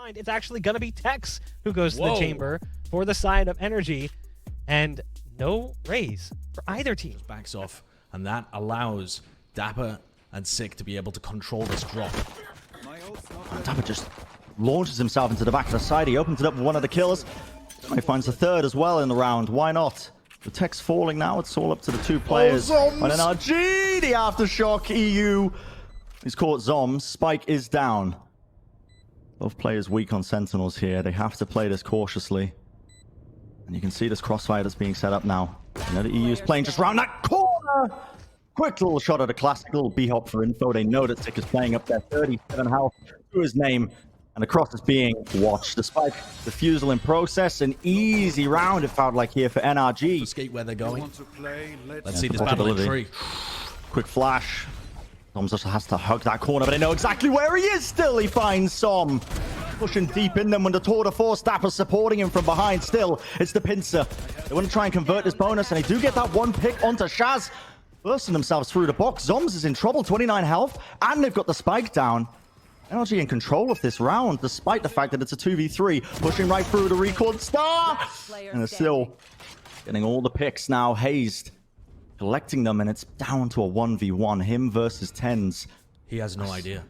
find it's actually going to be Tex who goes to the chamber for the side of NRG, and no raise for either team. Backs off, and that allows dapr and Sick to be able to control this drop. And dapr just launches himself into the back of the side. He opens it up with one of the kills. He finds the third as well in the round. Why not? The tech's falling now. It's all up to the two players. On NRG, the aftershock, eeiu. He's caught zombs. Spike is down. Both players weak on Sentinels here. They have to play this cautiously. And you can see this crossfire that's being set up now. You know, the eeiu's playing just around that corner. Quick little shot at a classic little B-hop for info. They know that Sick is playing up there. 37 health to his name. And the cross is being watched. The spike defusal in process. An easy round, it felt like here for NRG. Escape where they're going. Let's see this battle in tree. Quick flash. Zombs just has to hug that corner, but they know exactly where he is still. He finds Som. Pushing deep in them when the tour de force dapr supporting him from behind still. It's the pincer. They want to try and convert this bonus, and they do get that one pick onto Shaz. Bursting themselves through the box. Zombs is in trouble, 29 health, and they've got the spike down. NRG in control of this round, despite the fact that it's a 2v3. Pushing right through the record star. And they're still getting all the picks now. Hazed collecting them, and it's down to a 1v1. Him versus TenZ. He has no idea.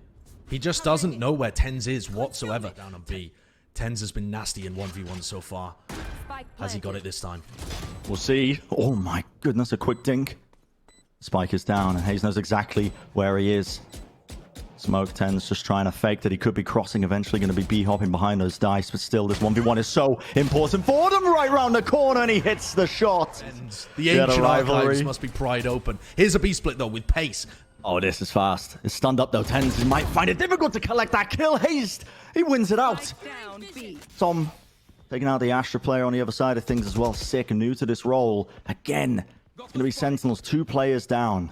He just doesn't know where TenZ is whatsoever. Down on B. TenZ has been nasty in 1v1 so far. Has he got it this time? We'll see. Oh my goodness, a quick dink. Spike is down, and Hayes knows exactly where he is. Smoke TenZ just trying to fake that he could be crossing, eventually going to be B-hopping behind those dice, but still this 1v1 is so important for them right round the corner, and he hits the shot. And the ancient archives must be pried open. Here's a B-split though with pace. Oh, this is fast. It's stunned up though. TenZ might find it difficult to collect that kill. Hazed, he wins it out. Som taking out the Astra player on the other side of things as well. Sick and new to this role. Again, it's going to be Sentinels, 2 players down.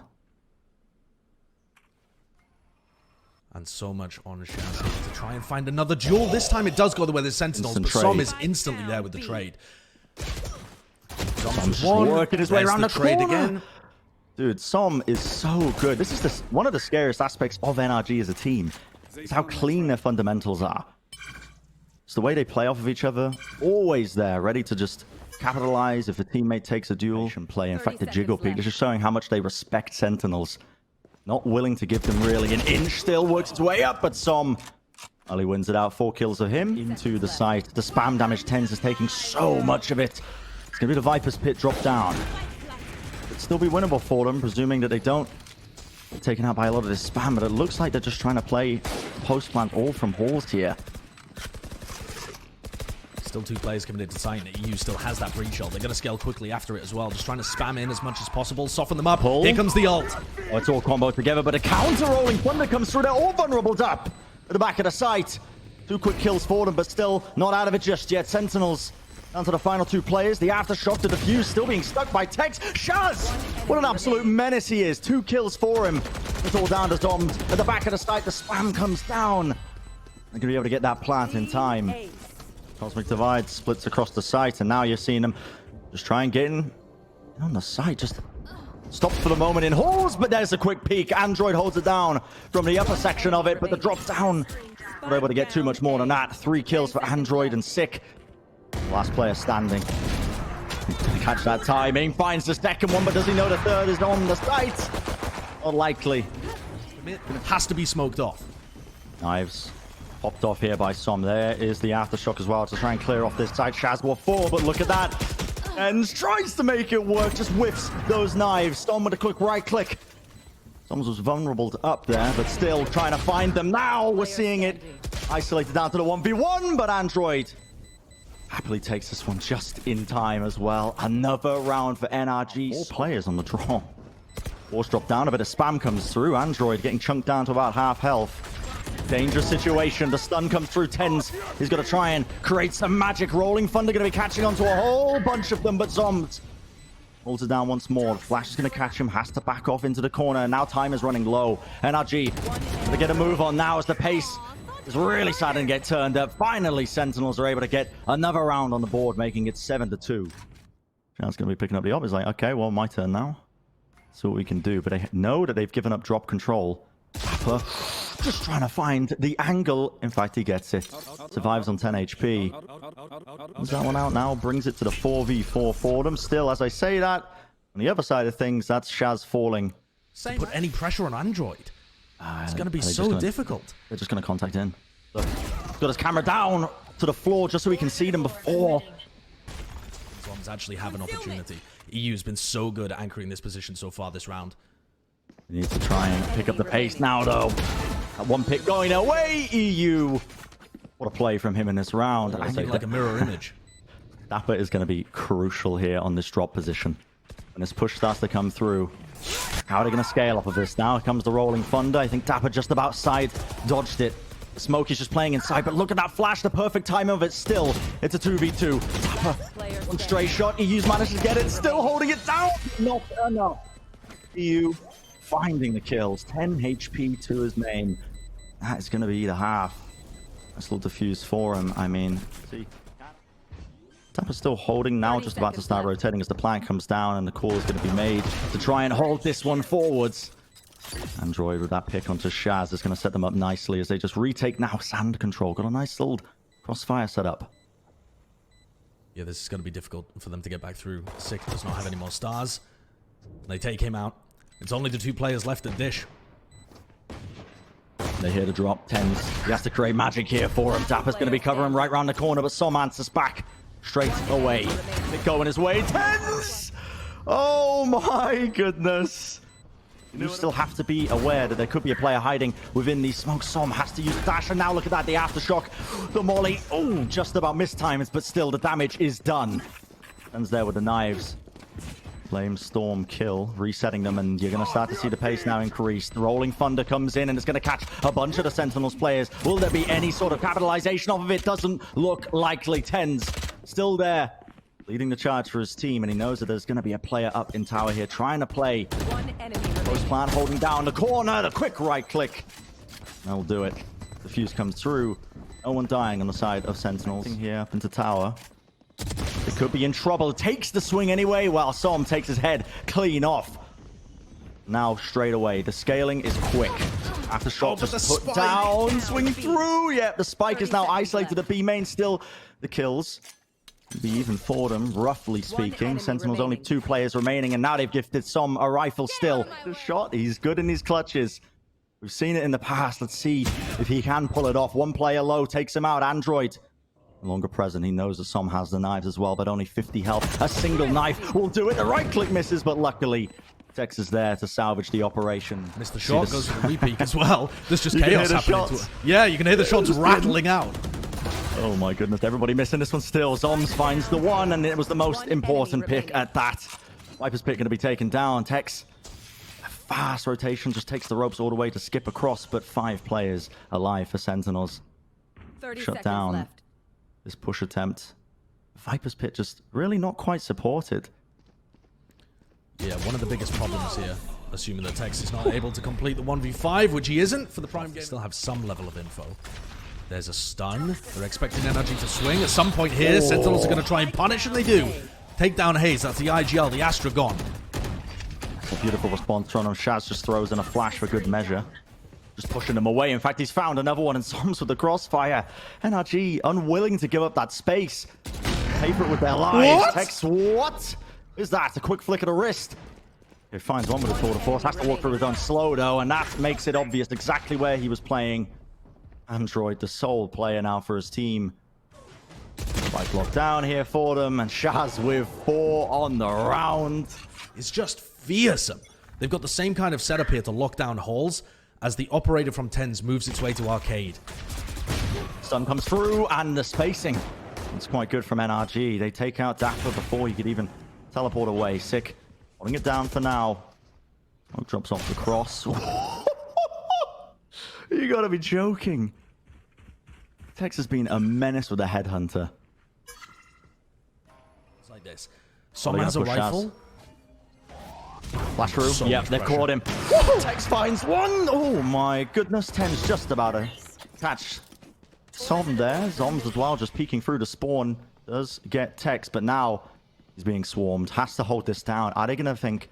And so much on Shaz to try and find another duel. This time it does go the way the Sentinels, but Som is instantly there with the trade. Som's working his way around the trade again. Dude, Som is so good. This is one of the scariest aspects of NRG as a team. It's how clean their fundamentals are. It's the way they play off of each other. Always there, ready to just capitalize if a teammate takes a duel. Play. In fact, the jiggle peek is just showing how much they respect Sentinels. Not willing to give them really an inch. Still works its way up, but Som, well, he wins it out. 4 kills of him into the site. The spam damage TenZ is taking so much of it. It's going to be the Viper's Pit drop down. It'd still be winnable for them, presuming that they don't get taken out by a lot of this spam, but it looks like they're just trying to play post-plant all from halls here. Still 2 players coming into sight, and eeiu still has that breach ult. They're going to scale quickly after it as well, just trying to spam in as much as possible, soften them up. Here comes the ult. Oh, it's all combo together, but a counter-rolling thunder comes through. They're all vulnerable up at the back of the site. 2 quick kills for them, but still not out of it just yet. Sentinels down to the final 2 players. The aftershock to defuse, still being stuck by Tex. Shaz! What an absolute menace he is. 2 kills for him. It's all down to zombs. At the back of the site, the spam comes down. They're going to be able to get that plant in time. Cosmic Divide splits across the site, and now you're seeing them just try and get in on the site. Just stops for the moment in halls, but there's a quick peek. Android holds it down from the upper section of it, but the drop down, not able to get too much more than that. 3 kills for Android and Sick. Last player standing. Catch that timing. Finds the second one, but does he know the third is on the site? Unlikely. It has to be smoked off. Knives popped off here by Som. There is the aftershock as well to try and clear off this side. Shaz 4, but look at that. And tries to make it work, just whiffs those knives. Som with a quick right click. Som was vulnerable up there, but still trying to find them. Now we're seeing it isolated down to the 1v1, but Android happily takes this one just in time as well. Another round for NRG. 4 players on the draw. Force drop down a bit of spam comes through. Android getting chunked down to about half health. Dangerous situation. The stun comes through. TenZ, he's got to try and create some magic. Rolling Thunder going to be catching onto a whole bunch of them, but Zombs holds it down once more. Flash is going to catch him, has to back off into the corner, and now time is running low. NRG going to get a move on now as the pace is really starting to get turned up. Finally, Sentinels are able to get another round on the board, making it 7-2. Chance going to be picking up the op. He's like, okay, well, my turn now. See what we can do. But they know that they've given up drop control. dapr just trying to find the angle. In fact, he gets it. Survives on 10 HP. Comes that one out now. Brings it to the 4v4 for them. Still, as I say that, on the other side of things, that's Shaz falling. To put any pressure on Android. It's going to be so difficult. They're just going to contact in. Look, he's got his camera down to the floor just so he can see them before. Zombs actually have an opportunity. eeiu's been so good at anchoring this position so far this round. He needs to try and pick up the pace now, though. That one pick going away, eeiu. What a play from him in this round. I think like a mirror image. dapr is going to be crucial here on this drop position. When this push starts to come through, how are they going to scale off of this? Now comes the rolling thunder. I think dapr just about side dodged it. The smoke is just playing inside, but look at that flash, the perfect time of it still. It's a 2v2. dapr, one stray shot. eeiu's managed to get it, still holding it down. Not enough. eeiu finding the kills. 10 HP to his name. That is going to be the half. Nice little diffuse for him. I mean, see. dapr's still holding now, just about to start rotating as the plan comes down, and the call is going to be made to try and hold this one forwards. Android with that pick onto Shaz is going to set them up nicely as they just retake now sand control. Got a nice little crossfire set up. Yeah, this is going to be difficult for them to get back through. Sick does not have any more stars. They take him out. It's only the 2 players left at Dish. They hear the drop. TenZ, he has to create magic here for him. dapr's going to be covering right around the corner, but ShahZaM answers back straight away. Pick going his way. TenZ! Oh my goodness. You still have to be aware that there could be a player hiding within these smokes. ShahZaM has to use dash, and now look at that, the aftershock. The molly, oh, just about mistimed, but still the damage is done. TenZ there with the knives. Flame Storm kill, resetting them, and you're going to start to see the pace now increase. The Rolling Thunder comes in, and it's going to catch a bunch of the Sentinels players. Will there be any sort of capitalization off of it? Doesn't look likely. TenZ still there, leading the charge for his team, and he knows that there's going to be a player up in tower here trying to play. Post plan holding down the corner, the quick right click. That'll do it. The fuse comes through. No one dying on the side of Sentinels. Here up into tower. It could be in trouble. Takes the swing anyway, while ShahZaM takes his head clean off. Now straight away, the scaling is quick. Aftershock just put down, swing through. Yeah, the spike is now isolated at B main. Still, the kills be even for them, roughly speaking. Sentinels only 2 players remaining, and now they've gifted ShahZaM a rifle still. The shot, he's good in these clutches. We've seen it in the past. Let's see if he can pull it off. 1 player low takes him out. Android no longer present. He knows that ShahZaM has the knives as well, but only 50 health. A single knife will do it. The right click misses, but luckily Tex is there to salvage the operation. Missed the shot, goes for the repeat as well. There's just chaos happening to it. Yeah, you can hear the shots rattling out. Oh my goodness, everybody missing this one still. zombs finds the one, and it was the most important pick at that. Viper's pick going to be taken down. Tex, a fast rotation, just takes the ropes all the way to skip across, but 5 players alive for Sentinels. Shut down left. This push attempt. Viper's pit just really not quite supported. Yeah, one of the biggest problems here, assuming that Tex is not able to complete the 1v5, which he isn't for the prime game. Still have some level of info. There's a stun. They're expecting NRG to swing. At some point here, Sentinels are going to try and punish, and they do. Take down hazed. That's the IGL, the Astra gone. A beautiful response from him. Shaz just throws in a flash for good measure. Just pushing him away. In fact, he's found another one, and zombs with the crossfire. NRG unwilling to give up that space. Pay for it with their lives. What? Tex, what is that? A quick flick of the wrist. He finds one with a tour de force. Has to walk through his own slow, though, and that makes it obvious exactly where he was playing. Android, the sole player now for his team. Spike locked down here for them, and Shaz with 4 on the round. It's just fearsome. They've got the same kind of setup here to lock down halls as the operator from TenZ moves its way to arcade. Stun comes through, and the spacing. It's quite good from NRG. They take out dapr before he could even teleport away. Sick. Holding it down for now. Oh, drops off the cross. You gotta be joking. Tex has been a menace with a headhunter. It's like this. ShahZaM has a rifle. Flash through. So yep, they've caught him. Tex finds one. Oh my goodness. TenZ just about to catch ShahZaM there. Zombs as well, just peeking through the spawn. Does get Tex, but now he's being swarmed. Has to hold this down. Are they going to think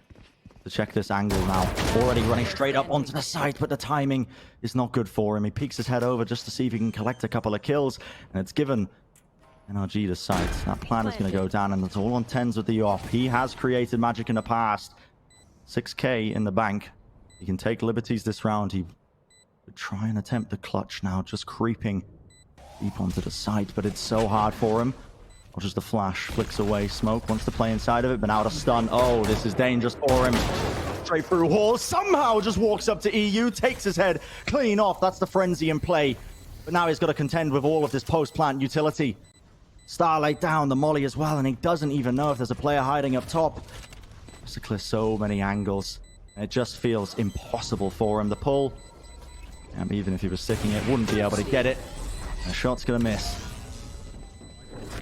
to check this angle now. Already running straight up onto the site, but the timing is not good for him. He peeks his head over just to see if he can collect a couple of kills, and it's given NRG the site. That plan is going to go down, and it's all on TenZ with the off. He has created magic in the past. 6k in the bank. He can take liberties this round. He would try and attempt the clutch now, just creeping deep onto the site, but it's so hard for him. Or just the flash flicks away. Smoke wants to play inside of it, but now to stun. Oh, this is dangerous for him. Straight through wall. Somehow just walks up to eeiu, takes his head clean off. That's the frenzy in play. But now he's got to contend with all of this post-plant utility. Starlight down, the molly as well, and he doesn't even know if there's a player hiding up top. Just to clear so many angles. It just feels impossible for him. The pull, and even if he was sticking it, wouldn't be able to get it. The shot's going to miss.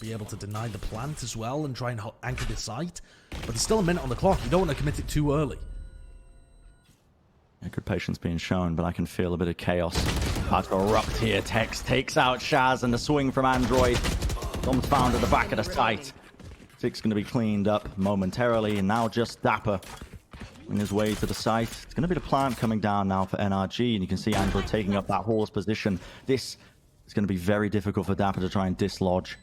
Be able to deny the plant as well and try and anchor the site, but there's still a minute on the clock. You don't want to commit it too early. Yeah, good patience being shown, but I can feel a bit of chaos about to erupt here. TenZ takes out Shaz, and the swing from Android. Dom's found at the back of the site. Six going to be cleaned up momentarily, and now just dapr on his way to the site. It's going to be the plant coming down now for NRG, and you can see Android taking up that horse position. This is going to be very difficult for dapr to try and dislodge.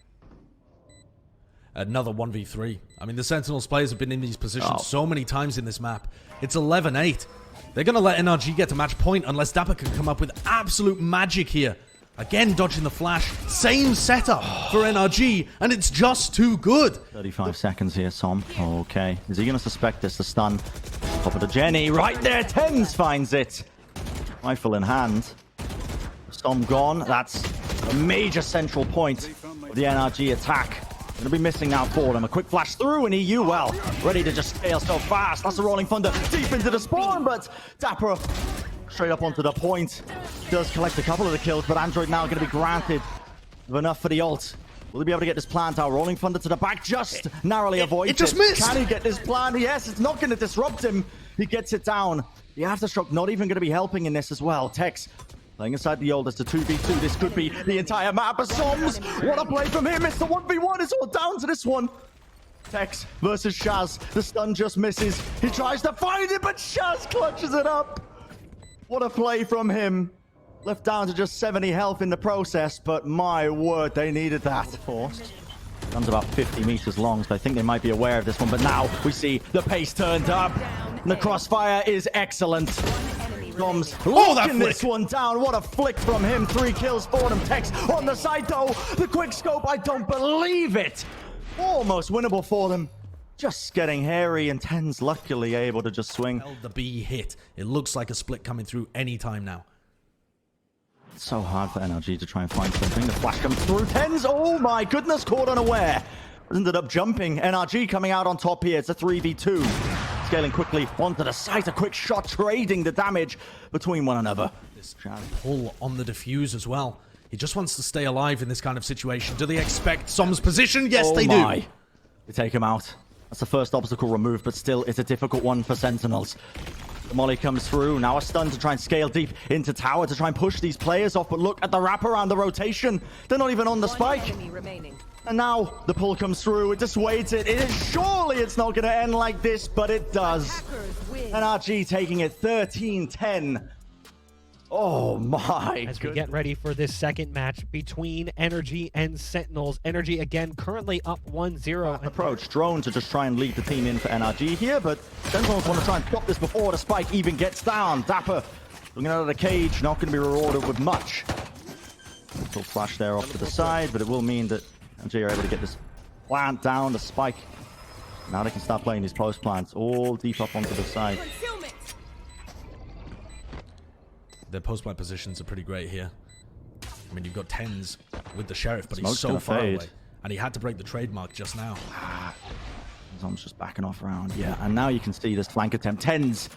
Another 1v3. I mean, the Sentinels players have been in these positions so many times in this map. It's 11-8. They're going to let NRG get to match point unless dapr can come up with absolute magic here. Again, dodging the flash. Same setup for NRG, and it's just too good. 35 seconds here, Som. Okay. Is he going to suspect this? The stun. Top of the Jenny. Right there. TenZ finds it. Rifle in hand. Som gone. That's a major central point of the NRG attack. Going to be missing now for them. A quick flash through, and eeiu, well, ready to just scale so fast. That's a rolling thunder deep into the spawn, but dapr straight up onto the point. Does collect a couple of the kills, but Android now going to be granted with enough for the ult. Will he be able to get this plant out? Rolling thunder to the back, just narrowly avoids it. It just missed! Can he get this plant? Yes, it's not going to disrupt him. He gets it down. The aftershock not even going to be helping in this as well. TenZ playing inside the ult. It's a 2v2. This could be the entire map of zombs. What a play from him. It's the 1v1. It's all down to this one. TenZ versus Shaz. The stun just misses. He tries to find it, but Shaz clutches it up. What a play from him. Left down to just 70 health in the process, but my word, they needed that. Forced. Gun's about 50 meters long, so I think they might be aware of this one, but now we see the pace turned up. And the crossfire is excellent. Dom's locking this one down. What a flick from him. 3 kills for them. TenZ on the side, though. The quick scope, I don't believe it. Almost winnable for them. Just getting hairy, and TenZ luckily able to just swing. The B hit. It looks like a split coming through any time now. It's so hard for NRG to try and find something. The flash comes through. TenZ, oh my goodness, caught unaware. Ended up jumping. NRG coming out on top here. It's a 3v2. Scaling quickly onto the site. A quick shot trading the damage between one another. This pull on the defuse as well. He just wants to stay alive in this kind of situation. Do they expect Som's position? Yes, they do. They take him out. That's the first obstacle removed, but still it's a difficult one for Sentinels. The molly comes through. Now a stun to try and scale deep into tower to try and push these players off. But look at the wraparound, the rotation. They're not even on the spike. And now the pull comes through. It dissuades it. Surely it's not going to end like this, but it does. NRG taking it 13-10. Oh my. As we get ready for this second match between NRG and Sentinels. NRG again currently up 1-0. Approach drone to just try and lead the team in for NRG here, but Sentinels want to try and stop this before the spike even gets down. dapr looking out of the cage, not going to be rewarded with much. Little flash there off to the side, but it will mean that NRG are able to get this plant down, the spike. Now they can start playing these post plants all deep up onto the side. Their post-plant positions are pretty great here. I mean, you've got TenZ with the Sheriff, but Smoke's he's so far fade away. And he had to break the trademark just now. Zom's just backing off around. Yeah, and now you can see this flank attempt. TenZ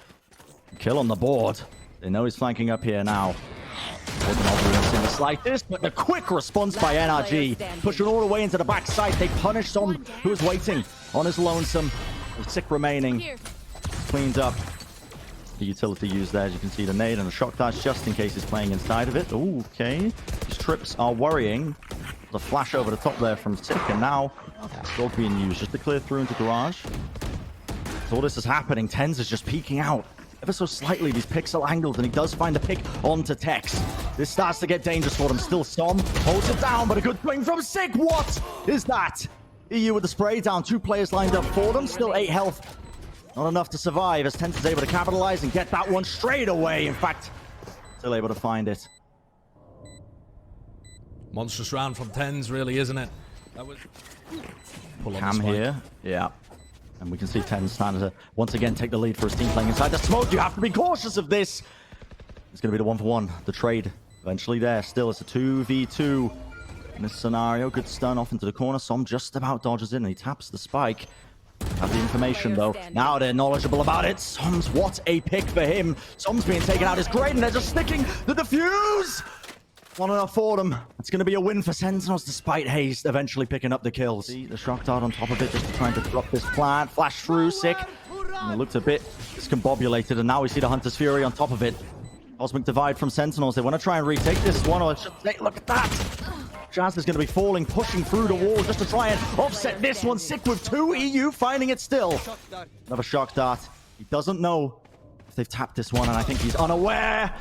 kill on the board. They know he's flanking up here now. Wasn't obvious in the slightest, but the quick response by NRG. Pushing all the way into the back side. They punish Som, who is waiting on his lonesome. With 6 remaining. Cleans up. The utility used there, as you can see, the nade and the shock dash just in case he's playing inside of it. Ooh, okay. These trips are worrying. The flash over the top there from Sick, and now gold being used just to clear through into garage. As all this is happening, TenZ is just peeking out ever so slightly, these pixel angles, and he does find the pick onto Tex. This starts to get dangerous for them. Still ShahZaM holds it down, but a good swing from Sick. What is that? eeiu with the spray down. 2 players lined up for them. Still 8 health. Not enough to survive as TenZ is able to capitalize and get that one straight away. In fact, still able to find it. Monstrous round from TenZ, really, isn't it? That was pull on Cam here. Yeah. And we can see TenZ starting to once again take the lead for his team playing inside the smoke. You have to be cautious of this. It's going to be the 1-for-1. The trade eventually there. Still, it's a 2v2 in this scenario. Good stun off into the corner. ShahZaM just about dodges in and he taps the spike. Have the information though. Now they're knowledgeable about it. ShahZaM's what a pick for him. ShahZaM's being taken out is great and they're just sticking the defuse. Not enough for them. It's going to be a win for Sentinels despite hazed eventually picking up the kills. See the shock dart on top of it just to try and disrupt this plant. Flash through, Sick. And it looked a bit discombobulated and now we see the Hunter's Fury on top of it. Cosmic Divide from Sentinels. They want to try and retake this one. Or look at that. Shaz is going to be falling, pushing through the wall just to try and offset this one. Sick with 2. eeiu finding it still. Another shock dart. He doesn't know if they've tapped this one, and I think he's unaware.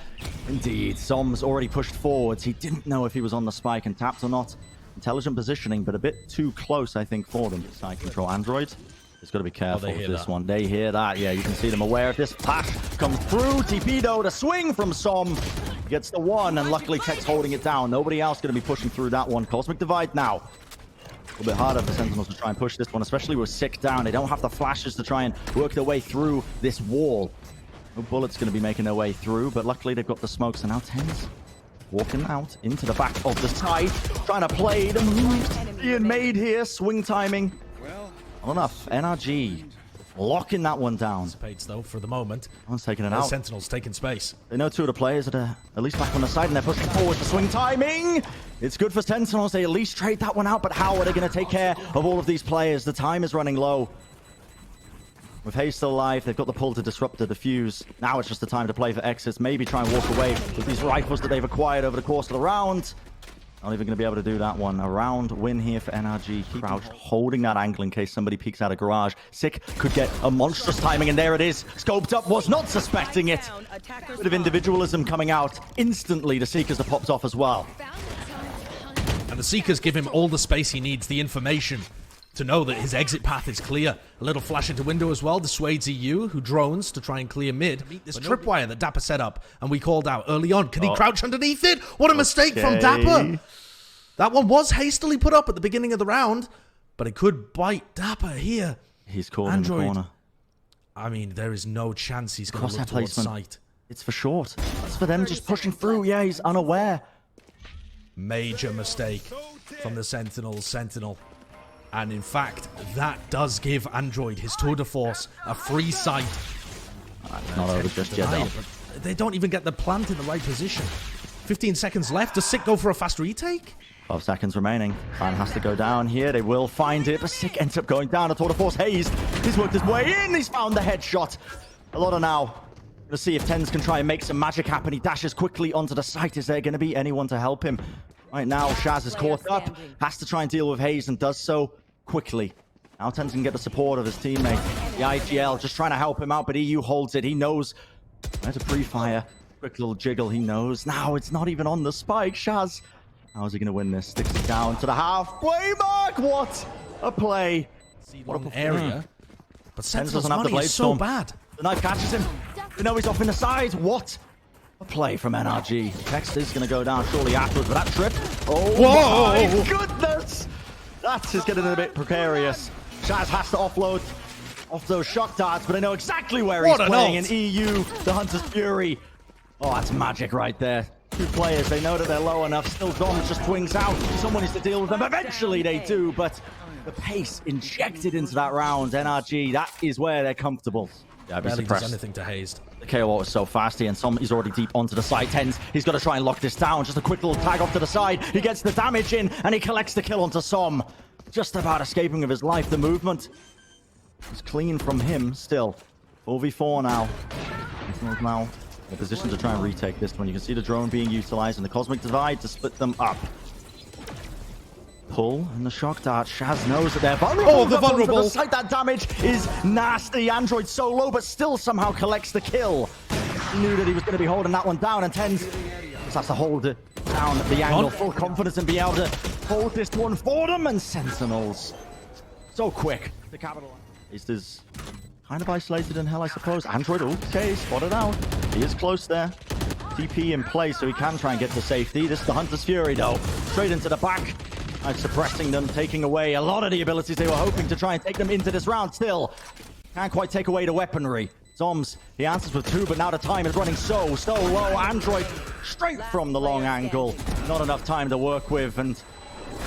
Indeed, ShahZaM's already pushed forwards. He didn't know if he was on the spike and tapped or not. Intelligent positioning, but a bit too close, I think, for them. Side control Android. He's got to be careful with this one. They hear that. Yeah, you can see them aware of this. Flash comes through. TP though, the swing from ShahZaM. Gets the one, and luckily Tech's holding it down. Nobody else going to be pushing through that one. Cosmic Divide now. A little bit harder for Sentinels to try and push this one, especially with Sick down. They don't have the flashes to try and work their way through this wall. No bullets going to be making their way through, but luckily they've got the smokes. And now TenZ walking out into the back of the side, trying to play the moves being made here. Swing timing. Not enough. NRG locking that one down. Dissipates though for the moment. One's taking it out. Sentinels taking space. They know 2 of the players that are at least back on the side, and they're pushing forward for swing timing. It's good for Sentinels. They at least trade that one out, but how are they going to take care of all of these players? The time is running low. With hazed still alive, they've got the pull to disrupt the defuse. Now it's just the time to play for exits. Maybe try and walk away with these rifles that they've acquired over the course of the round. Not even going to be able to do that one. A round win here for NRG. Crouched, holding that angle in case somebody peeks out of garage. Sick could get a monstrous timing, and there it is. Scoped up, was not suspecting it. Bit of individualism coming out. Instantly, the Seekers are popped off as well. And the Seekers give him all the space he needs, the information to know that his exit path is clear. A little flash into window as well. Dissuades eeiu, who drones to try and clear mid. This tripwire that dapr set up, and we called out early on. Can he crouch underneath it? What a mistake from dapr. That one was hastily put up at the beginning of the round, but it could bite dapr here. He's caught in the corner. I mean, there is no chance he's going to look towards sight. It's for short. That's for them just pushing through. Yeah, he's unaware. Major mistake from the Sentinel. And in fact, that does give Android his tour de force a free sight. Not over just yet, though. They don't even get the plant in the right position. 15 seconds left. Does Sick go for a fast retake? 12 seconds remaining. Plan has to go down here. They will find it, but Sick ends up going down. A tour de force hazed. He's worked his way in. He's found the headshot. A lot of now. Going to see if TenZ can try and make some magic happen. He dashes quickly onto the site. Is there going to be anyone to help him? Right now, Shaz is caught up. Has to try and deal with hazed and does so quickly. Now TenZ can get the support of his teammate. The IGL just trying to help him out, but eeiu holds it. He knows where to pre-fire. Quick little jiggle, he knows. Now it's not even on the spike. Shaz, how is he going to win this? Sticks it down to the halfway mark. What a play. What an area. But TenZ doesn't have the blade so bad. The knife catches him. You know he's off in the side. What a play from NRG. Text is going to go down shortly afterwards, but that trip. Oh, whoa. My goodness. That is getting a bit precarious. Shaz has to offload off those shock darts, but I know exactly where he's playing. And eeiu, the Hunter's Fury. Oh, that's magic right there. 2 players, they know that they're low enough. Still Dom just swings out. Someone needs to deal with them. Eventually they do, but the pace injected into that round. NRG, that is where they're comfortable. Yeah, barely does anything to hazed. The KO was so fast here, and he's already deep onto the side. TenZ, he's got to try and lock this down. Just a quick little tag off to the side. He gets the damage in, and he collects the kill onto ShahZaM. Just about escaping of his life. The movement is clean from him still. 4v4 now. Now in a position to try and retake this one. You can see the drone being utilized and the Cosmic Divide to split them up. pull and the shock dart. Shaz knows that they're vulnerable. Oh, the vulnerable. The sight, that damage is nasty. Android so low, but still somehow collects the kill. He knew that he was going to be holding that one down, and TenZ just has to hold it down at the angle. Full confidence and be able to hold this one for them. And Sentinels, so quick to capitalize. Is kind of isolated in hell, I suppose. Android, okay, spotted out. He is close there. TP in place, so he can try and get to safety. This is the Hunter's Fury, though. Straight into the back. Suppressing them, taking away a lot of the abilities they were hoping to try and take them into this round. Still, can't quite take away the weaponry. Zombs, he answers with 2, but now the time is running so low. Android, straight from the long angle. Not enough time to work with, and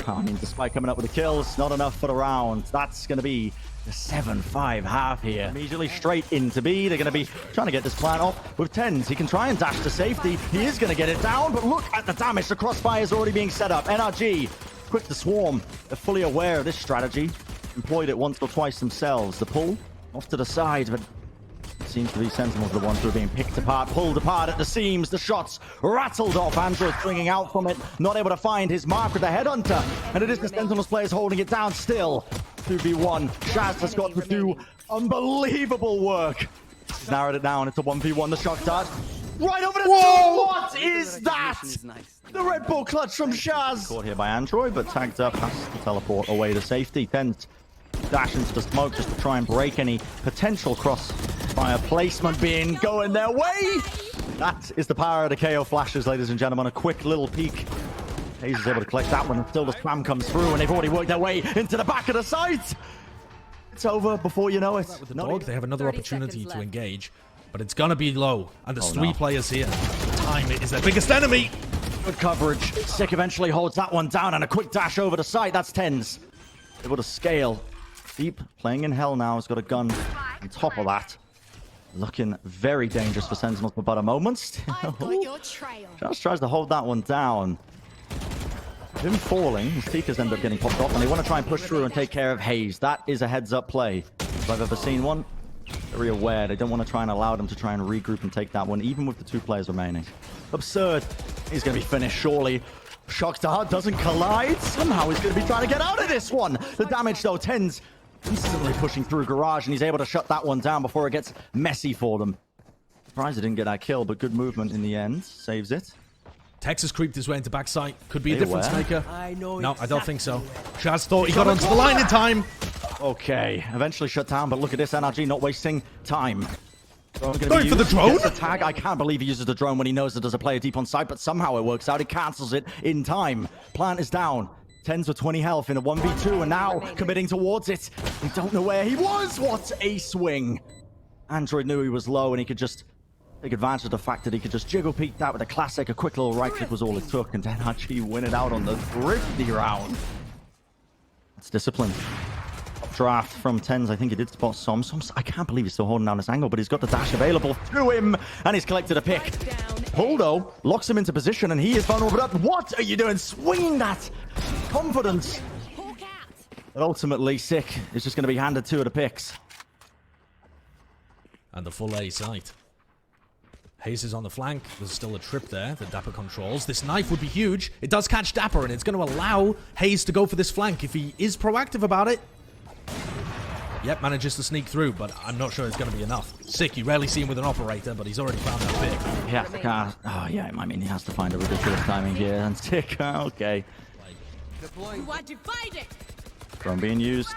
I mean, despite coming up with the kills, not enough for the round. That's going to be the 7-5 half here. Immediately straight into B. They're going to be trying to get this plan off with TenZ. He can try and dash to safety. He is going to get it down, but look at the damage. The crossfire is already being set up. NRG, quick to swarm. They're fully aware of this strategy. Employed it once or twice themselves. The pull off to the side, but it seems to be Sentinels the ones who are being picked apart, pulled apart at the seams. The shots rattled off. Android swinging out from it, not able to find his mark with the headhunter. And it is the Sentinels players holding it down still. 2v1. Shaz has got to do unbelievable work. He's narrowed it down. It's a 1v1. The shock dart right over the top. What is that? The Red Bull clutch from Shaz. Caught here by Android, but tagged up. Has to teleport away to safety. TenZ dash into the smoke just to try and break any potential crossfire placement being going their way. That is the power of the KO flashes, ladies and gentlemen. A quick little peek. hazed is able to collect that one, and still the spam comes through, and they've already worked their way into the back of the site. It's over before you know it. With the dog, they have another opportunity to engage, but it's gonna be low, and there's 3 players here. Time is their biggest enemy. Good coverage. Sick eventually holds that one down, and a quick dash over the site. That's TenZ. Able to scale. Deep, playing in hell now, has got a gun on top of that. Looking very dangerous for Sentinels for about a moment. Just tries to hold that one down. Him falling, his Tikas end up getting popped off, and they want to try and push through and take care of hazed. That is a heads-up play, if I've ever seen one. Very aware. They don't want to try and allow them to try and regroup and take that one, even with the 2 players remaining. Absurd. He's going to be finished, surely. Shock dart doesn't collide. Somehow he's going to be trying to get out of this one. The damage, though, TenZ instantly pushing through Garage, and he's able to shut that one down before it gets messy for them. Surprised he didn't get that kill, but good movement in the end. Saves it. Texas creeped his way into backside. Could be a difference maker. No, I don't think so. Shaz thought he got onto the line in time. Okay, eventually shut down, but look at this NRG not wasting time. Going for the drone? The tag. I can't believe he uses the drone when he knows that there's a player deep on site, but somehow it works out. He cancels it in time. Plant is down. TenZ with 20 health in a 1v2, and now committing towards it. We don't know where he was. What a swing. Android knew he was low, and he could just take advantage of the fact that he could just jiggle peek that with a classic. A quick little right click was all it took, and NRG win it out on the thrifty round. That's discipline. Draft from TenZ. I think he did spot ShahZaM. I can't believe he's still holding down this angle, but he's got the dash available to him, and he's collected a pick. Poldo locks him into position, and he is vulnerable. What are you doing? Swinging that confidence. But ultimately, Sick is just going to be handed 2 of the picks. And the full A site. hazed is on the flank. There's still a trip there that dapr controls. This knife would be huge. It does catch dapr, and it's going to allow hazed to go for this flank if he is proactive about it. Yep, manages to sneak through, but I'm not sure it's going to be enough. Sick, you rarely see him with an operator, but he's already found that pick. Yeah, oh yeah, I mean, he has to find a ridiculous timing here. And Sick, okay. Drone being used.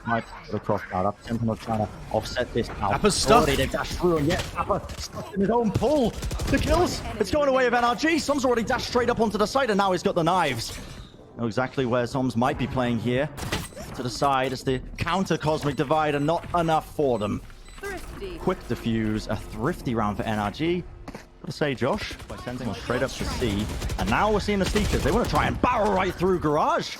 Might put a cross guard up. Sentinel trying to offset this now. dapr's stuck. They dash through, and yet dapr stuck in his own pull. The kills. It's going away with NRG. Soms already dashed straight up onto the side, and now he's got the knives. Know exactly where Soms might be playing here. To the side as the counter Cosmic Divide, and not enough for them. Quick defuse, a thrifty round for NRG. Gotta say, Josh, by Sentinel straight up to C. And now we're seeing the Sneakers. They want to try and barrel right through Garage.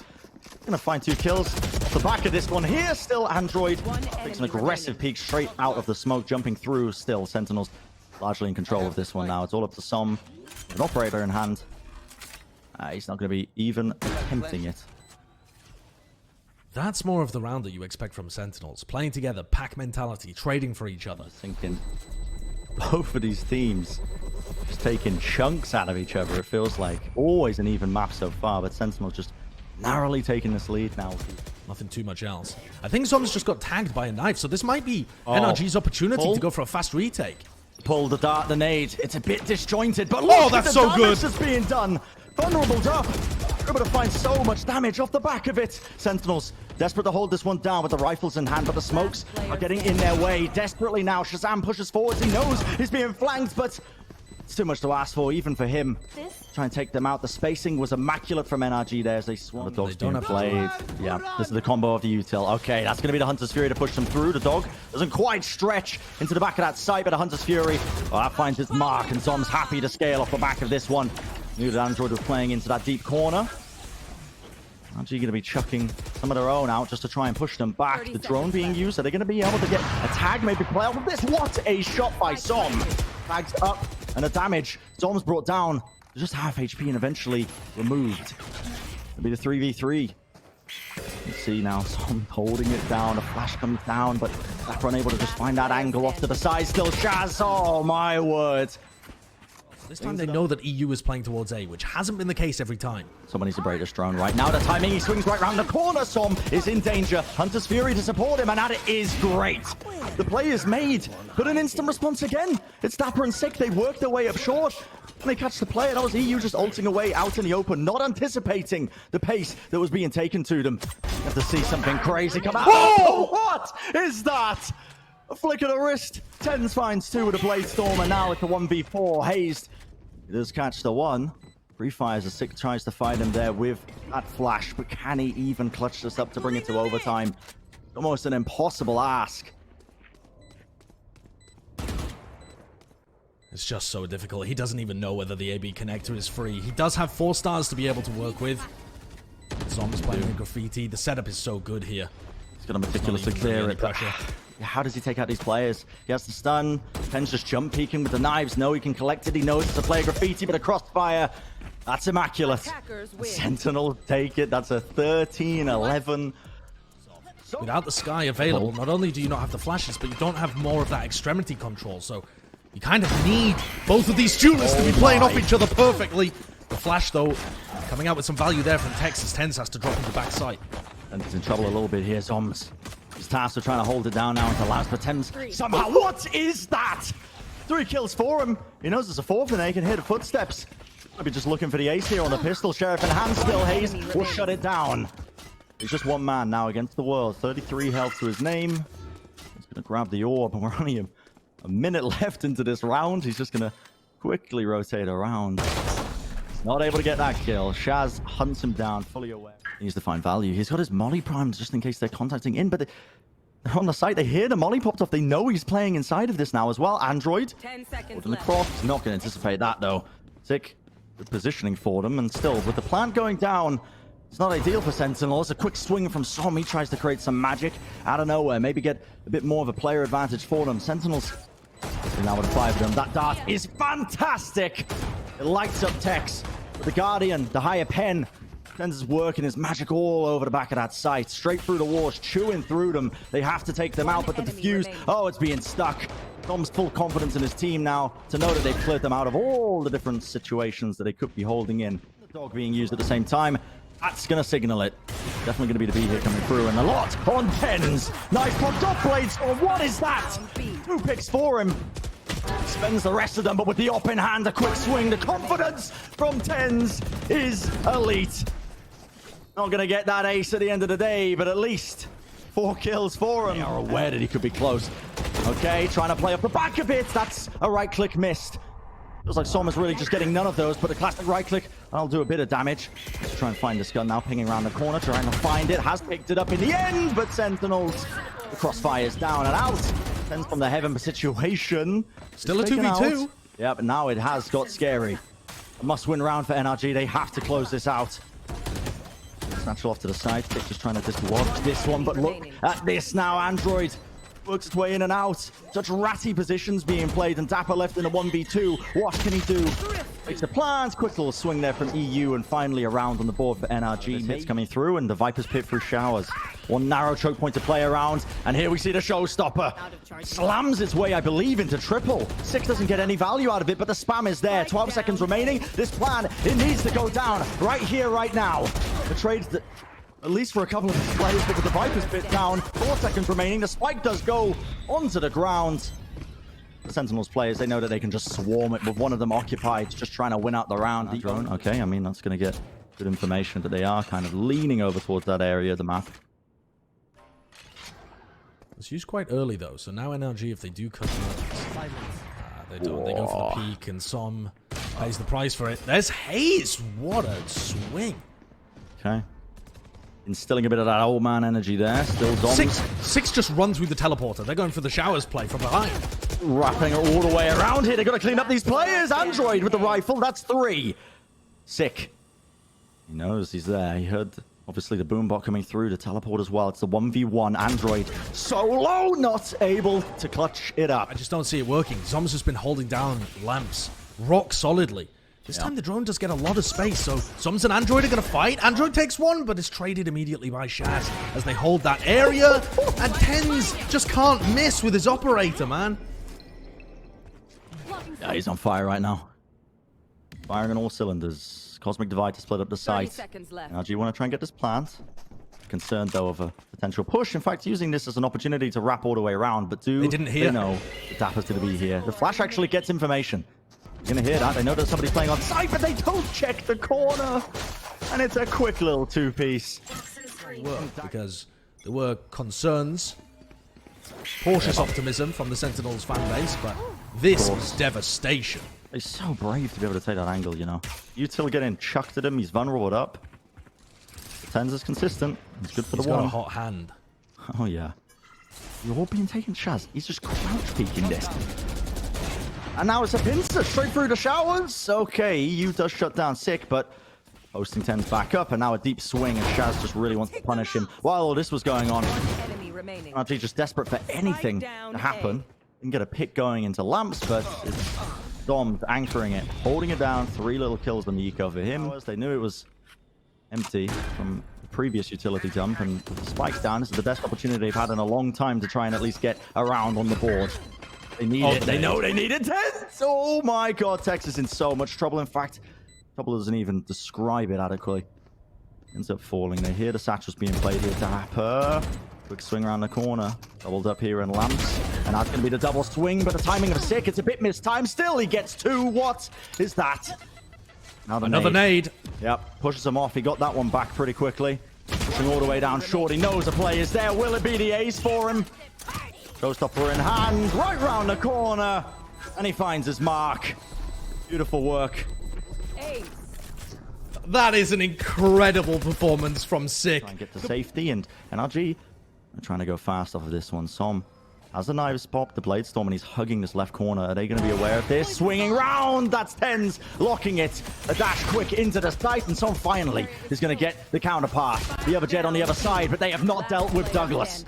Gonna find 2 kills off the back of this one here. Still Android takes an aggressive peek straight out of the smoke, jumping through. Still Sentinels largely in control of this one now. It's all up to ShahZaM. An operator in hand. He's not going to be even attempting it. That's more of the round that you expect from Sentinels. Playing together, pack mentality, trading for each other. Thinking both of these teams just taking chunks out of each other, it feels like. Always an even map so far, but Sentinels just narrowly taking this lead now. Nothing too much else. I think zombs just got tagged by a knife, so this might be NRG's opportunity to go for a fast retake. Pull the dart, the nade. It's a bit disjointed, but Oh, look at that's the so damage good. that's being done. Vulnerable Duff, able to find so much damage off the back of it. Sentinels desperate to hold this one down with the rifles in hand, but the smokes are getting in their way. Desperately now, ShahZaM pushes forward. He knows he's being flanked, but it's too much to ask for, even for him. Try and take them out. The spacing was immaculate from NRG there as they swung. The dog's being played. Yeah, this is the combo of the util. Okay, that's going to be the Hunter's Fury to push them through. The dog doesn't quite stretch into the back of that site, but the Hunter's Fury, that finds its mark, and Zom's happy to scale off the back of this one. Knew that Android was playing into that deep corner. NRG going to be chucking some of their own out just to try and push them back. The drone being used, are they going to be able to get a tag, maybe play off of this? What a shot by Zom. Tags up, and the damage. Zom's brought down to just half HP and eventually removed. It'll be the 3v3. You see now, Zom holding it down. The flash comes down, but dapr unable to just find that angle off to the side. Still Shaz. Oh, my word. This time they know that eeiu is playing towards A, which hasn't been the case every time. Someone needs to break this drone right now. The timing, he swings right round the corner. Zom is in danger. Hunter's Fury to support him, and that is great. The play is made, but an instant response again. It's dapr and Sick. They work their way up short, and they catch the player. That was eeiu just ulting away out in the open, not anticipating the pace that was being taken to them. You have to see something crazy come out. Oh, what is that? A flick of the wrist. TenZ finds 2 with a Blade Storm, and now it's a 1v4. Hazed. He does catch the one. Pre-fires as Sick tries to fight him there with that flash, but can he even clutch this up to bring it to overtime? Almost an impossible ask. It's just so difficult. He doesn't even know whether the AB connector is free. He does have 4 stars to be able to work with. Zom's playing with graffiti. The setup is so good here. He's going to meticulously clear it. How does he take out these players? He has the stun. TenZ just jump peeking with the knives. No, he can collect it. He knows it's a player graffiti, but a crossfire. That's immaculate. Sentinel take it. That's a 13-11. Without the Sky available, not only do you not have the flashes, but you don't have more of that extremity control. So you kind of need both of these duelists to be playing off each other perfectly. The flash, though, coming out with some value there from Texas. TenZ has to drop into backside. And he's in trouble a little bit here. Zombs. His task of trying to hold it down now into last, but TenZ somehow. What is that? 3 kills for him. He knows there's a 4th, and he can hear the footsteps. Maybe just looking for the ace here on the pistol. Sheriff in hand still. Hazed will shut it down. He's just one man now against the world. 33 health to his name. He's going to grab the orb, and we're only a minute left into this round. He's just going to quickly rotate around. Not able to get that kill. Shaz hunts him down, fully aware. He needs to find value. He's got his molly primed just in case they're contacting in, but they're on the site. They hear the molly popped off. They know he's playing inside of this now as well. Android. 10 seconds left. He's not going to anticipate that, though. Sick. Good positioning for them, and still, with the plant going down, it's not ideal for Sentinels. A quick swing from Zom. He tries to create some magic out of nowhere. Maybe get a bit more of a player advantage for them. Sentinels, now with 5 of them. That dart is fantastic. It lights up Tex. The Guardian, the higher pen. TenZ is working his magic all over the back of that site. Straight through the walls, chewing through them. They have to take them out, but the defuse, oh, it's being stuck. Tom's full confidence in his team now to know that they've cleared them out of all the different situations that they could be holding in. The dog being used at the same time. That's going to signal it. Definitely going to be the B here coming through, and a lot on TenZ. Nice blocked off blades. Oh, what is that? 2 picks for him. Spends the rest of them, but with the op in hand, a quick swing. The confidence from TenZ is elite. Not going to get that ace at the end of the day, but at least 4 kills for him. They are aware that he could be close. Okay, trying to play up the back of it. That's a right-click missed. Feels like Zom is really just getting none of those, but a classic right-click, that'll do a bit of damage. Let's try and find this gun now, pinging around the corner, trying to find it. Has picked it up in the end, but Sentinels, the crossfire is down and out. TenZ from the heaven situation. Still a 2v2. Yeah, but now it has got scary. A must-win round for NRG. They have to close this out. Snatch off to the side. Just trying to dislodge this one, but look at this now. Android works its way in and out. Such ratty positions being played, and dapr left in a 1v2. What can he do? Makes the plans. Quick little swing there from eeiu, and finally around on the board for NRG. Hits coming through, and the Viper's pit through showers. One narrow choke point to play around, and here we see the showstopper. Slams its way, I believe, into triple. Six doesn't get any value out of it, but the spam is there. 12 seconds remaining. This plan, it needs to go down right here, right now. The trades that, at least for a couple of players, but with the Viper's pit down, 4 seconds remaining. The spike does go onto the ground. The Sentinels players, they know that they can just swarm it with one of them occupied, just trying to win out the round. The drone, okay, I mean, that's going to get good information that they are kind of leaning over towards that area of the map. It's used quite early, though, so now NRG, if they do cut they don't. They go for the peak, and ShahZaM pays the price for it. There's hazed. What a swing. Okay. Instilling a bit of that old man energy there. Still zombs. Six just run through the teleporter. They're going for the showers play from behind. Wrapping all the way around here. They've got to clean up these players. Android with the rifle. That's 3. Sick. He knows he's there. He heard, obviously, the boombot coming through to teleport as well. It's the 1v1 Android. Solo, not able to clutch it up. I just don't see it working. zombs has been holding down lamps rock solidly. This time the drone does get a lot of space, so zombs and Android are going to fight. Android takes one, but is traded immediately by Shaz as they hold that area. And TenZ just can't miss with his operator, man. Yeah, he's on fire right now. Firing on all cylinders. Cosmic Divide to split up the site. Now, do you want to try and get this plant? Concerned, though, of a potential push. In fact, using this as an opportunity to wrap all the way around. But they didn't hear. They know the dapper's going to be here. The flash actually gets information. You're going to hear that. They know that somebody's playing on site, but they don't check the corner. And it's a quick little two-piece. Because there were concerns, cautious optimism from the Sentinels fan base, but this is devastation. He's so brave to be able to take that angle, you know. Util getting chucked at him. He's vulnerable up. TenZ is consistent. He's good for the one. He's got a hot hand. Oh, yeah. You're all being taken, Shaz. He's just crouch peeking this. And now it's a pincer straight through the showers. Okay, eeiu does shut down Sick, but hosting TenZ back up, and now a deep swing, and Shaz just really wants to punish him. While all this was going on, NRG just desperate for anything to happen. Didn't get a pick going into lamps, but it's zombs anchoring it, holding it down. 3 little kills on the eco for him. They knew it was empty from the previous utility dump, and with the spikes down, this is the best opportunity they've had in a long time to try and at least get around on the board. They need it. They know they need it. Oh my god, Texas in so much trouble. In fact, trouble doesn't even describe it adequately. Ends up falling. They hear the satchels being played here. dapr. Quick swing around the corner. Doubled up here in lamps. And that's going to be the double swing, but the timing of Sick, it's a bit mistimed. Still, he gets 2. What is that? Another nade. Yep, pushes him off. He got that one back pretty quickly. Pushing all the way down short. He knows the play is there. Will it be the ace for him? Showstopper in hand, right round the corner, and he finds his mark. Beautiful work. That is an incredible performance from Sick. Try and get to safety, and NRG are trying to go fast off of this one. ShahZaM has the knives popped, the blade storm, and he's hugging this left corner. Are they going to be aware of this? Swinging round, that's TenZ locking it. A dash quick into the site, and ShahZaM finally is going to get the counterpart. The other jet on the other side, but they have not dealt with Douglas.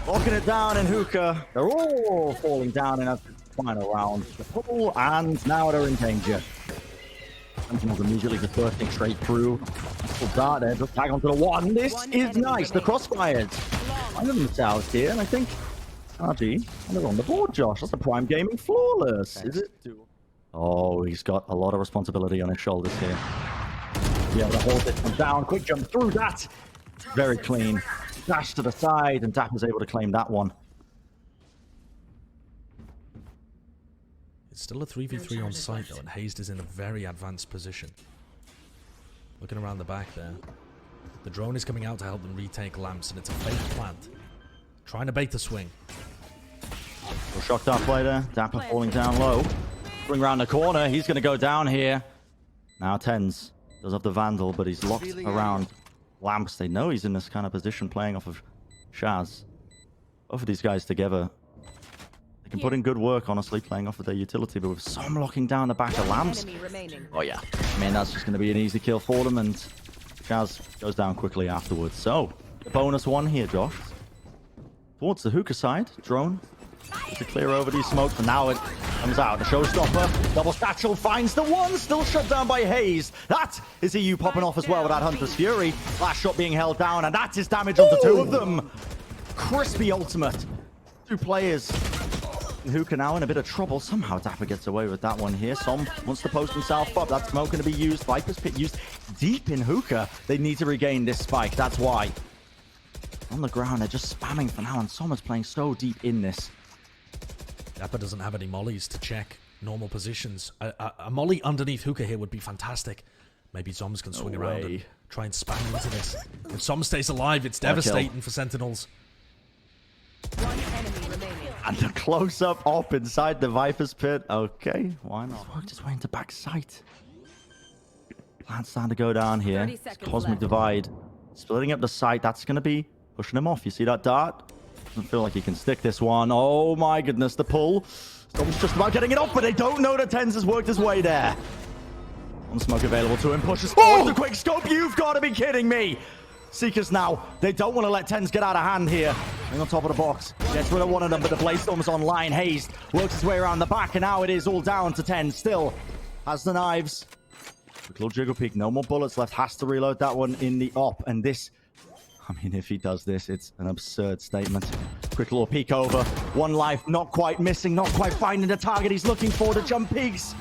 Locking it down in hookah. They're all falling down in a final round. The pull, and now they're in danger. Sentinels immediately just bursting straight through. Full dart there, just tag onto the one. This is nice. The crossfires finding themselves here, and I think RG, and they're on the board, Josh. That's a Prime Gaming flawless, is it? Oh, he's got a lot of responsibility on his shoulders here. Be able to hold this one down. Quick jump through that. Very clean. Dash to the side, and dapr is able to claim that one. It's still a 3v3 on site, though, and hazed is in a very advanced position. Looking around the back there. The drone is coming out to help them retake lamps, and it's a fake plant. Trying to bait the swing. Shock dart play there. dapr falling down low. Bring around the corner. He's going to go down here. Now TenZ does have the Vandal, but he's locked around lamps. They know he's in this kind of position playing off of Shaz. Both of these guys together, they can put in good work, honestly, playing off of their utility, but with ShahZaM locking down the back of lamps. Oh yeah, I mean, that's just going to be an easy kill for them, and Shaz goes down quickly afterwards. So, the bonus one here, Josh. towards the hookah side. Drone to clear over these smokes, and now it comes out. The showstopper, double satchel finds the one, still shut down by hazed. That is eeiu popping off as well with that Hunter's Fury. Last shot being held down, and that is damage onto two of them. Crispy ultimate. Two players. Hookah now in a bit of trouble. Somehow dapr gets away with that one here. Som wants to post himself up. That smoke going to be used. Viper's Pit used deep in hookah. They need to regain this spike. That's why. On the ground, they're just spamming for now, and Som is playing so deep in this. dapr doesn't have any mollies to check normal positions. A molly underneath hookah here would be fantastic. Maybe zombs can swing around and try and spam into this. If Som stays alive, it's devastating for Sentinels. One enemy remaining. And the close-up op inside the Viper's Pit. Okay, why not? He's worked his way into back sight. Plan's starting to go down here. 30 seconds Cosmic left. Divide. Splitting up the site. That's going to be pushing him off. You see that dart? Doesn't feel like he can stick this one. Oh my goodness, the pull. Someone's just about getting it off, but they don't know that TenZ has worked his way there. One smoke available to him. Pushes forward the quick scope. You've got to be kidding me. Seekers now. They don't want to let TenZ get out of hand here. Being on top of the box. Gets rid of one of them, but the Blaze-Storm's online. hazed works his way around the back, and now it is all down to TenZ. Still has the knives. Quick little jiggle peek. No more bullets left. Has to reload that one in the op. And this, I mean, if he does this, it's an absurd statement. Quick little peek over. One life, not quite missing, not quite finding the target he's looking for. The jump peaks.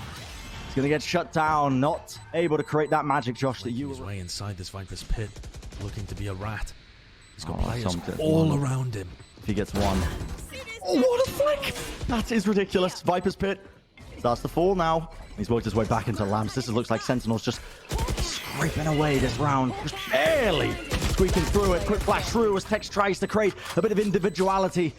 He's going to get shut down. Not able to create that magic, Josh, that you His were... way inside this Viper's Pit, looking to be a rat. He's got players something. all around him. If he gets one. Oh, what a flick! That is ridiculous. Viper's Pit starts to fall now. He's worked his way back into lamps. This looks like Sentinels just scraping away this round. Just barely squeaking through it. Quick flash through as Tex tries to create a bit of individuality.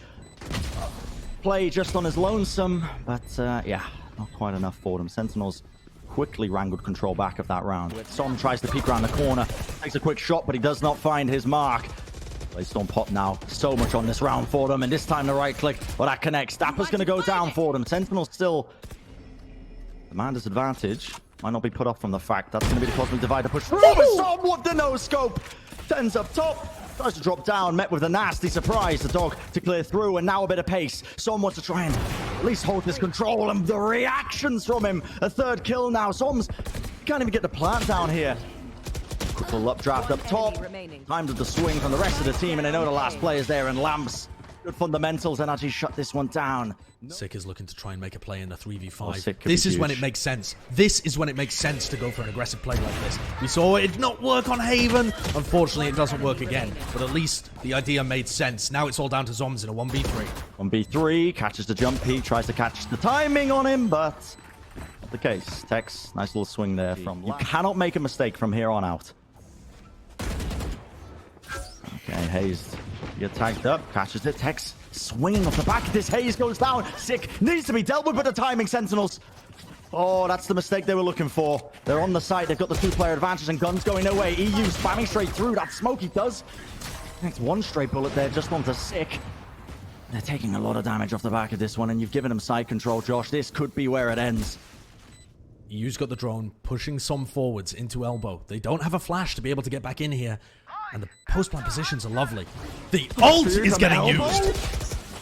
Play just on his lonesome. But, yeah, not quite enough for them. Sentinels quickly wrangled control back of that round. Som tries to peek around the corner. Takes a quick shot, but he does not find his mark. Blaze-Storm pop now. So much on this round for them. And this time the right click. Well, that connects. dappr's going to go down for them. Sentinels still... Commander's advantage might not be put off from the fact that's going to be the Cosmic Divide to push through. Som with the no-scope. TenZ up top. Tries to drop down. Met with a nasty surprise. The dog to clear through. And now a bit of pace. Som wants to try and at least hold this control. And the reactions from him. A third kill now. Som's can't even get the plant down here. Quick little updraft up top. Times of the swing from the rest of the team. And they know the last player's there in lamps. Good fundamentals. And actually shut this one down. Sick is looking to try and make a play in a 3v5. Sick could This be is when huge. it makes sense. This is when it makes sense to go for an aggressive play like this. We saw it not work on Haven. Unfortunately, it doesn't work again. But at least the idea made sense. Now it's all down to zombs in a 1v3. 1v3, catches the jump peak, tries to catch the timing on him, but not the case. Tex, nice little swing there from... You cannot make a mistake from here on out. Okay, hazed. Get tagged up, catches it. Tex swinging off the back. This hazed goes down. Sick, needs to be dealt with the timing, Sentinels. Oh, that's the mistake they were looking for. They're on the side. They've got the two-player advantage and guns going their way. eeiu spamming straight through. That smoke he does. Next one straight bullet there just onto Sick. They're taking a lot of damage off the back of this one, and you've given them side control, Josh. This could be where it ends. eeiu's got the drone, pushing some forwards into elbow. They don't have a flash to be able to get back in here. And the post-plant positions are lovely. The ult is getting used.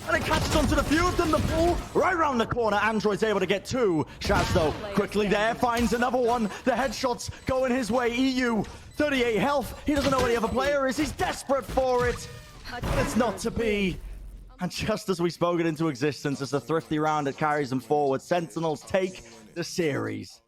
And it catches onto the fuse, then the pull right around the corner. Android's able to get two. Shaz, though, quickly there, finds another one. The headshots going his way. eeiu, 38 health. He doesn't know where the other player is. He's desperate for it. It's not to be. And just as we spoke it into existence, it's a thrifty round that carries them forward. Sentinels take the series.